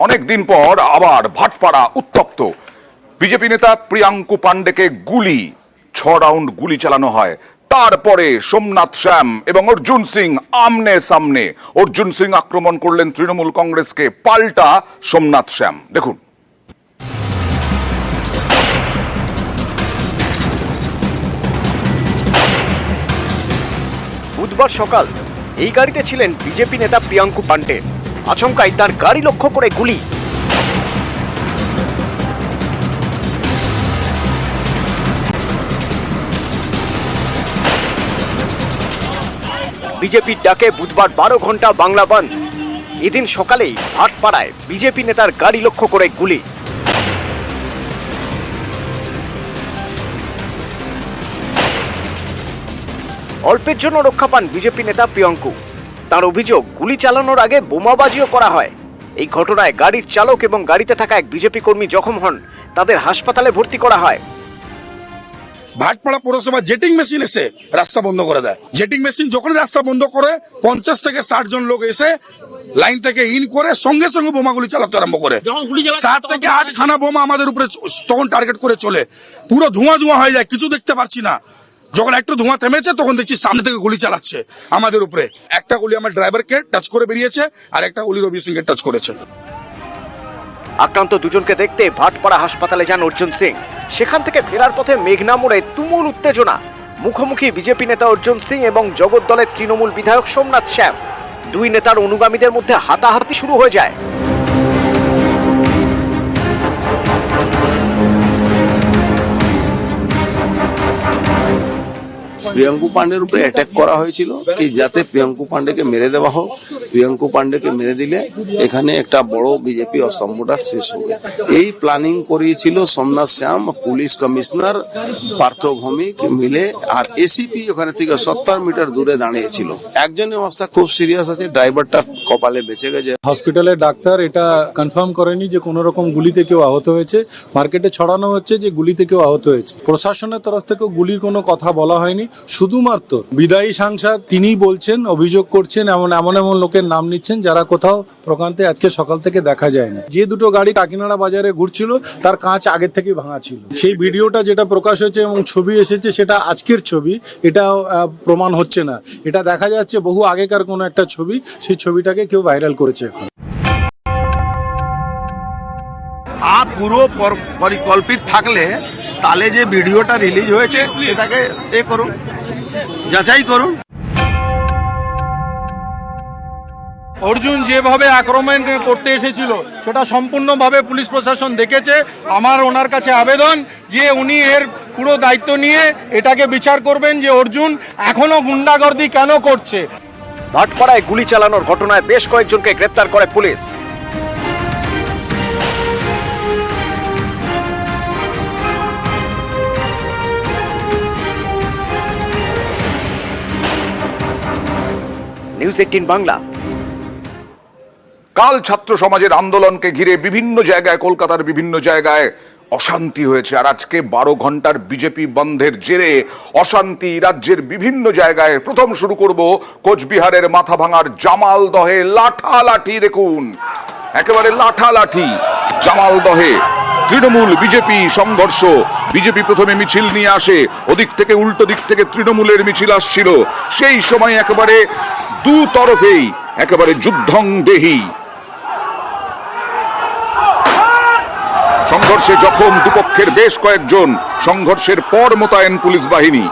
অনেকদিন পর আবার ভাটপাড়া উত্তপ্ত। বিজেপি নেতা প্রিয়াঙ্কু পান্ডেকে গুলি 6 রাউন্ড গুলি চালানো হয়। তারপরে সোমনাথ শ্যাম এবং অর্জুন সিং আমনে সামনে। অর্জুন সিং আক্রমণ করলেন তৃণমূল কংগ্রেসকে, পাল্টা সোমনাথ শ্যাম। দেখুন। বুধবার সকাল এই গাড়িতে ছিলেন বিজেপি নেতা প্রিয়াঙ্কু পান্ডে। আচমকাই তার গাড়ি লক্ষ্য করে গুলি। বিজেপির ডাকে বুধবার 12 ঘন্টা বাংলা বন্ধ। এদিন সকালেই ভাটপাড়ায় বিজেপি নেতার গাড়ি লক্ষ্য করে গুলি। অল্পের জন্য রক্ষা পান বিজেপি নেতা প্রিয়াঙ্কু। তার অভিযোগ, গুলি চালানোর আগে বোমাবাজিও করা হয়। এই ঘটনায় গাড়ির চালক এবং গাড়িতে থাকা এক বিজেপি কর্মী জখম হন। তাদের হাসপাতালে ভর্তি করা হয়। ভাটপাড়া পৌরসভা জেটিং মেশিন এসে রাস্তা বন্ধ করে দেয়। জেটিং মেশিন যখন রাস্তা বন্ধ করে 50 থেকে 60 জন লোক এসে লাইন থেকে ইন করে সঙ্গে সঙ্গে বোমাগুলি চালাতে আরম্ভ করে। 7 থেকে 8 খানা বোমা আমাদের উপরে তখন টার্গেট করে চলে। পুরো ধোঁয়া ধোঁয়া হয়ে যায়, কিছু দেখতে পারছি না। যখন একটু ধোঁয়া থেমেছে তখন দেখছি সামনে থেকে গুলি চালাচ্ছে আমাদের উপরে। একটা গুলি আমার ড্রাইভারকে টাচ করে বেরিয়েছে, আর একটা গুলি রবি সিংকে টাচ করেছে। আক্রান্ত দুজনকে দেখতে ভাটপাড়া হাসপাতালে যান অর্জুন সিং। সেখান থেকে ফেরার পথে মেঘনা মোড়ে তুমুল উত্তেজনা। মুখোমুখি বিজেপি নেতা অর্জুন সিং এবং জগৎ দলের তৃণমূল বিধায়ক সোমনাথ শ্যাম। দুই নেতার অনুগামীদের মধ্যে হাতাহাতি শুরু হয়ে যায়। প্রিয়াঙ্কু পান্ডের উপরে অ্যাটাক করা হয়েছিল কি যাতে প্রিয়াঙ্কু পান্ডেকে মেরে দেওয়া হোক। প্রিয়াঙ্কু পান্ডেকে মেরে দিলে এখানে একটা বড় বিজেপি অসম্ভবটা শেষ হবে। এই প্ল্যানিং করিয়েছিল সোমনাথ শ্যাম, পুলিশ কমিশনার পার্থ ভৌমিক মিলে, আর এসিপি ওখানে থেকে 70 মিটার দূরে দাঁড়িয়েছিল। একজনের অবস্থা খুব সিরিয়াস আছে, ড্রাইভারটা কপালে বেঁচে গেছে। হসপিটালের ডাক্তার এটা কনফার্ম করেনি যে কোনো রকম গুলিতে কেউ আহত হয়েছে। মার্কেটে ছড়ানো হচ্ছে যে গুলিতে কেউ আহত হয়েছে। প্রশাসনের তরফ থেকে গুলির কোনো কথা বলা হয়নি। শুধুমাত্র বিদায়ী সাংসদ তিনিই বলছেন, অভিযোগ করছেন, এমন এমন লোকের নাম নিচ্ছেন যারা কোথাও প্রকান্তে আজকে সকাল থেকে দেখা যায়নি। যে দুটো গাড়ি কাকিনাড়া বাজারে ঘুরছিল তার কাঁচ আগের থেকে ভাঙা ছিল। সেই ভিডিওটা যেটা প্রকাশ হয়েছে এবং ছবি এসেছে সেটা আজকের ছবি, এটা প্রমাণ হচ্ছে না। এটা দেখা যাচ্ছে বহু আগেকার কোনো একটা ছবি, সেই ছবিটাকে কেউ ভাইরাল করেছে। এখন পুরো পরিকল্পিত থাকলে তাহলে যে ভিডিওটা রিলিজ হয়েছে সেটাকে করুন, যাচাই করুন। অর্জুন যেভাবে আক্রমণ করতে এসেছিল সেটা সম্পূর্ণভাবে পুলিশ প্রশাসন দেখেছে। আমার ওনার কাছে আবেদন যে উনি এর পুরো দায়িত্ব নিয়ে এটাকে বিচার করবেন যে অর্জুন এখনো গুন্ডাগর্দি কেন করছে। ভাটপাড়ায় গুলি চালানোর ঘটনায় বেশ কয়েকজনকে গ্রেপ্তার করে পুলিশ। নিউজ 18 বাংলা। কাল ছাত্র সমাজের আন্দোলনকে ঘিরে বিভিন্ন জায়গায়, কলকাতার বিভিন্ন জায়গায় অশান্তি হয়েছে। আর আজকে 12 ঘন্টার বিজেপি বন্ধের জেরে অশান্তি রাজ্যের বিভিন্ন জায়গায়। প্রথম শুরু করব কোচবিহারের মাথাভাঙার জামালদহে লাঠালাঠি। দেখুন, একেবারে লাঠালাঠি জামালদহে। তৃণমূল বিজেপি সংঘর্ষ। বিজেপি প্রথমে মিছিল নিয়ে আসে, ওদিক থেকে উল্টো দিক থেকে তৃণমূলের মিছিল আসছিল। সেই সময় একেবারে দু তরফেই একেবারে যুদ্ধং দেহি। সংঘর্ষে জখম দুপক্ষের বেশ কয়েকজন। সংঘর্ষের পর মোতায়েন পুলিশ বাহিনী।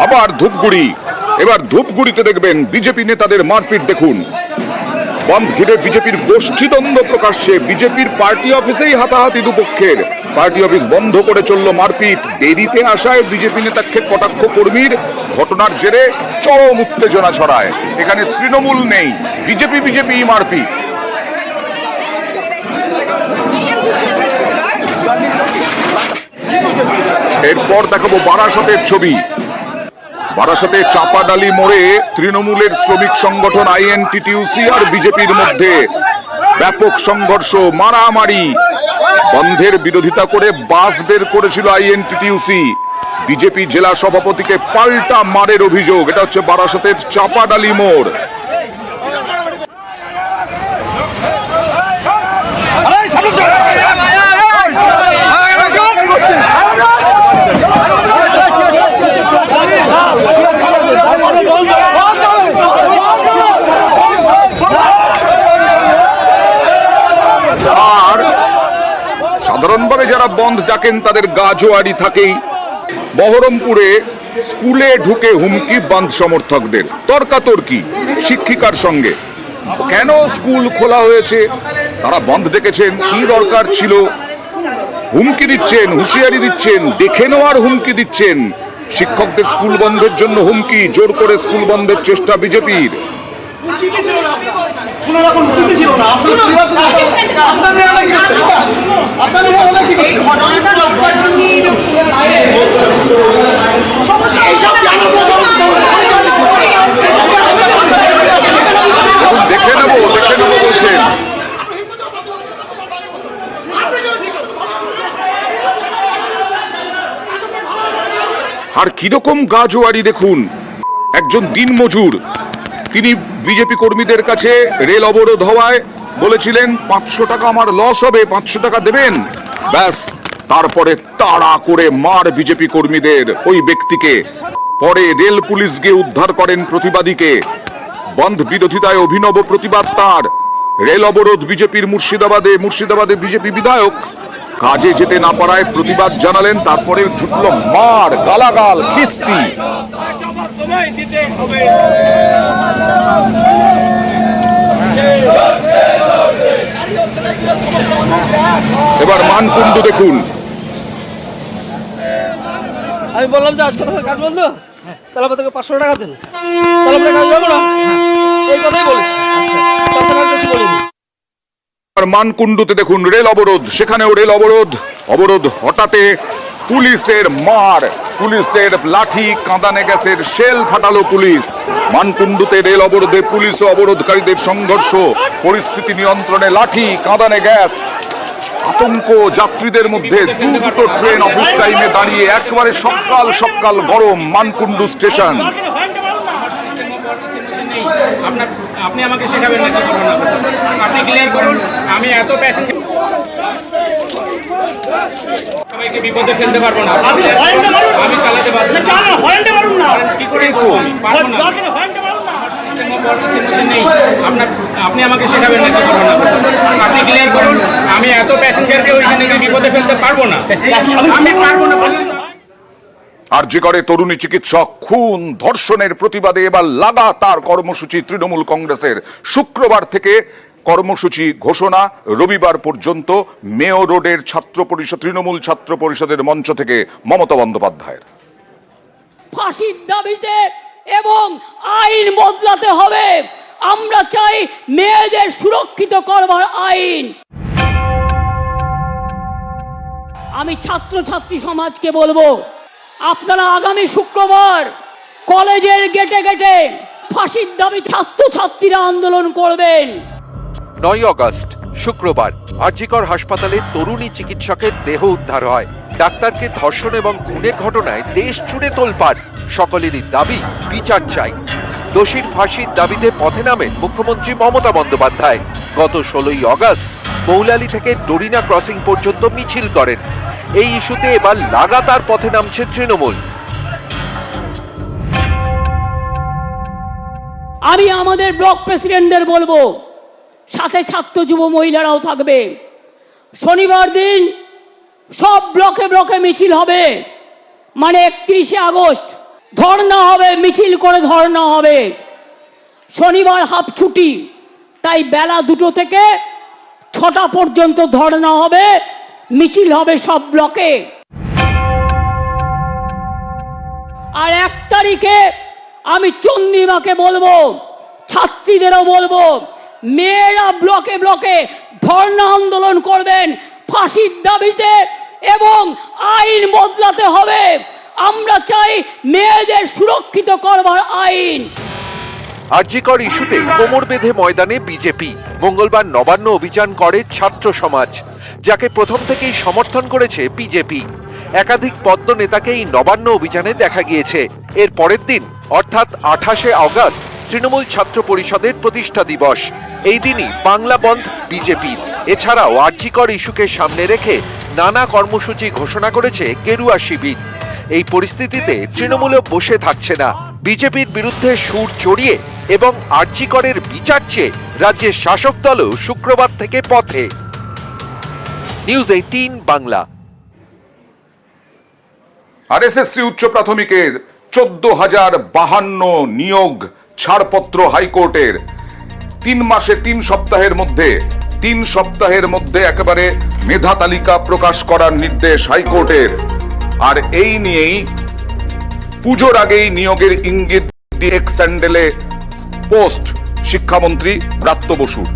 আবার ধূপগুড়ি। এবার ধূপগুড়িতে দেখবেন বিজেপি নেতাদের মারপিট। দেখুন, বন্ধ ঘিরে বিজেপির গোষ্ঠীদ্বন্দ্ব প্রকাশ্যে। বিজেপির পার্টি অফিসেই হাতাহাতি দুপক্ষের। পার্টি অফিস বন্ধ করে চলল মারপিট। দেরিতে আসায় বিজেপি নেতাকে কটাক্ষ কর্মীর। ঘটনার জেরে চরম উত্তেজনা ছড়ায়। এখানে তৃণমূল নেই, বিজেপি মারপিট। এরপর দেখাবো বারাসতের ছবি। বারাসাতে চাপাডালি মোড়ে তৃণমূলের শ্রমিক সংগঠন আইএনটিটিইউসি আর বিজেপির মধ্যে ব্যাপক সংঘর্ষ, মারামারি। বন্ধের বিরোধিতা করে বাস বের করেছিল আইএনটিটিইউসি। বিজেপি জেলা সভাপতিকে পাল্টা মারের অভিযোগ। এটা হচ্ছে বারাসাতের চাপাডালি মোড়। আর সাধারণভাবে যারা বন্ধ ডাকেন তাদের গাজোয়ারি থাকেই। বহরমপুরে স্কুলে ঢুকে হুমকি বন্ধ সমর্থকদের, তর্কাতর্কি শিক্ষিকার সঙ্গে। কেন স্কুল খোলা হয়েছে, তারা বন্ধ ডেকেছেন, কি দরকার ছিল? হুমকি দিচ্ছেন, হুঁশিয়ারি দিচ্ছেন, দেখে নেওয়ার হুমকি দিচ্ছেন। শিক্ষকদের স্কুল বন্ধের জন্য হুমকি, জোর করে স্কুল বন্ধের চেষ্টা বিজেপির। দেখে নেবো বলছেন। আর কিরকম গাজোয়ারি দেখুন। একজন দিনমজুর, তিনি বিজেপি কর্মীদের কাছে রেল অবরোধ হওয়ায় বলেছিলেন 500 টাকা আমার লস হবে, 500 টাকা দেবেন। ব্যাস, তারপরে তাড়া করে মার বিজেপি কর্মীদের ওই ব্যক্তিকে। পরে রেল পুলিশ গিয়ে উদ্ধার করেন প্রতিবাদীকে। বন্ধ বিরোধিতায় অভিনব প্রতিবাদ তার। রেল অবরোধ বিজেপির মুর্শিদাবাদে বিজেপি বিধায়ক কাজে যেতে না পারায় প্রতিবাদ জানালেন। তারপরে ঝুটল মার, গালাগাল, খিস্তি। এবার মানকুণ্ডু দেখুন। আমি বললাম যে আজকে তোমার কাজ বন্ধ, তাহলে আমাদেরকে 500 টাকা দেন, তাহলে আমরা কাজ যাবো না, এই কথাই বলেছি, তাছাড়া আর কিছু বলিনি। আর মানকুণ্ডুতে দেখুন রেল অবরোধ, সেখানেও রেল অবরোধ হঠাতে পুলিশের মার, পুলিশের লাঠি, কাঁদানে গ্যাসের শেল ফাটালো পুলিশ। মানকুণ্ডুতে রেল অবরোধে পুলিশ ও অবরোধকারীদের সংঘর্ষ, পরিস্থিতি নিয়ন্ত্রণে লাঠি, কাঁদানে গ্যাস। আতঙ্ক যাত্রীদের মধ্যে। দুটো ট্রেন অফিস টাইমে দাঁড়িয়ে, একেবারে সকাল গরম মানকুণ্ডু স্টেশন। আপনি আমাকে শেখাবেন না, আপনি ক্লিয়ার করুন। আমি এত প্যাসেঞ্জার সবাইকে বিপদে ফেলতে পারবো না, আমি চালাতে পারবো না। কি করে পারবো না? আপনি আমাকে শেখাবেন না, আপনি ক্লিয়ার করুন। আমি এত প্যাসেঞ্জারকে ওইখানে বিপদে ফেলতে পারবো না, আমি পারবো না। আরজিকরে তরুণী চিকিৎসক খুন, ধর্ষণের প্রতিবাদে এবার লাগাতার কর্মসূচি তৃণমূল কংগ্রেসের। শুক্রবার থেকে কর্মসূচি ঘোষণা, রবিবার পর্যন্ত মেয়র রোডের তৃণমূল ছাত্র পরিষদের মঞ্চ থেকে মমতা বন্দ্যোপাধ্যায়ের। ফাঁসির দাবিতে এবং আইন বদলাতে হবে। আমরা চাই মেয়েদের সুরক্ষিত করবার আইন। আমি ছাত্রছাত্রী সমাজকে বলবো, আপনারা আগামী শুক্রবার কলেজের গেটে ফাঁসির দাবি ছাত্রছাত্রীরা আন্দোলন করবেন। 9 আগস্ট শুক্রবার আরজিকর হাসপাতালে তরুণী চিকিৎসকের দেহ উদ্ধার হয়। ডাক্তারকে ধর্ষণ এবং খুনের ঘটনায় দেশ জুড়ে তোলপাড়। সকলেরই দাবি বিচার চাই। দোষীর ফাঁসির দাবিতে পথে নামেন মুখ্যমন্ত্রী মমতা বন্দ্যোপাধ্যায়। গত 16 আগস্ট মৌলালি থেকে ডোরিনা ক্রসিং পর্যন্ত মিছিল করেন। এই ইস্যুতে এবার লাগাতার পথে নামছে তৃণমূল। আমি আমাদের ব্লক প্রেসিডেন্টদের বলবো, সাথে ছাত্র যুব মহিলারাও থাকবে। শনিবার দিন সব ব্লকে মিছিল হবে, মানে 31শে আগস্ট ধর্ণা হবে, মিছিল করে ধর্ণা হবে। শনিবার হাফ ছুটি, তাই বেলা 2টো থেকে 6টা পর্যন্ত ধর্ণা হবে, মিছিল হবে সব ব্লকে। আর 1 তারিখে আমি চন্দ্রিমাকে বলবো, ছাত্রীদেরও বলবো, মেয়েরা ব্লকে ধর্ণা আন্দোলন করবেন ফাঁসির দাবিতে এবং আইন বদলাতে হবে। আমরা চাই মেয়েদের সুরক্ষিত করবার আইন। আরজিকর ইস্যুতে কোমর বেঁধে ময়দানে বিজেপি। মঙ্গলবার নবান্ন অভিযান করে ছাত্র সমাজ, যাকে প্রথম থেকেই সমর্থন করেছে বিজেপি। একাধিক পদ্ম নেতাকে এই নবান্ন অভিযানে দেখা গিয়েছে। এর পরের দিন অর্থাৎ 28শে আগস্ট তৃণমূল ছাত্র পরিষদের প্রতিষ্ঠা দিবস। এই দিনই বাংলা বন্ধ বিজেপির। এছাড়াও আরজিকর ইস্যুকে সামনে রেখে নানা কর্মসূচি ঘোষণা করেছে গেরুয়া শিবির। এই পরিস্থিতিতে তৃণমূলও বসে থাকছে না। বিজেপির বিরুদ্ধে সুর চড়িয়ে এবং আরজিকরের বিচার চেয়ে রাজ্যের শাসক দলও শুক্রবার থেকে পথে। নিউজ 18 বাংলা। আরএসএসসি উচ্চ প্রাথমিকের 14,052 নিয়োগ ছাড়পত্র হাইকোর্টের। 3 মাসে 3 সপ্তাহের মধ্যে একেবারে মেধা তালিকা প্রকাশ করার নির্দেশ হাইকোর্টের। আর এই নিয়েই পুজোর আগেই নিয়োগের ইঙ্গিত দিয়ে এক্স স্যান্ডেলে পোস্ট শিক্ষামন্ত্রী ব্রাত্য বসুর।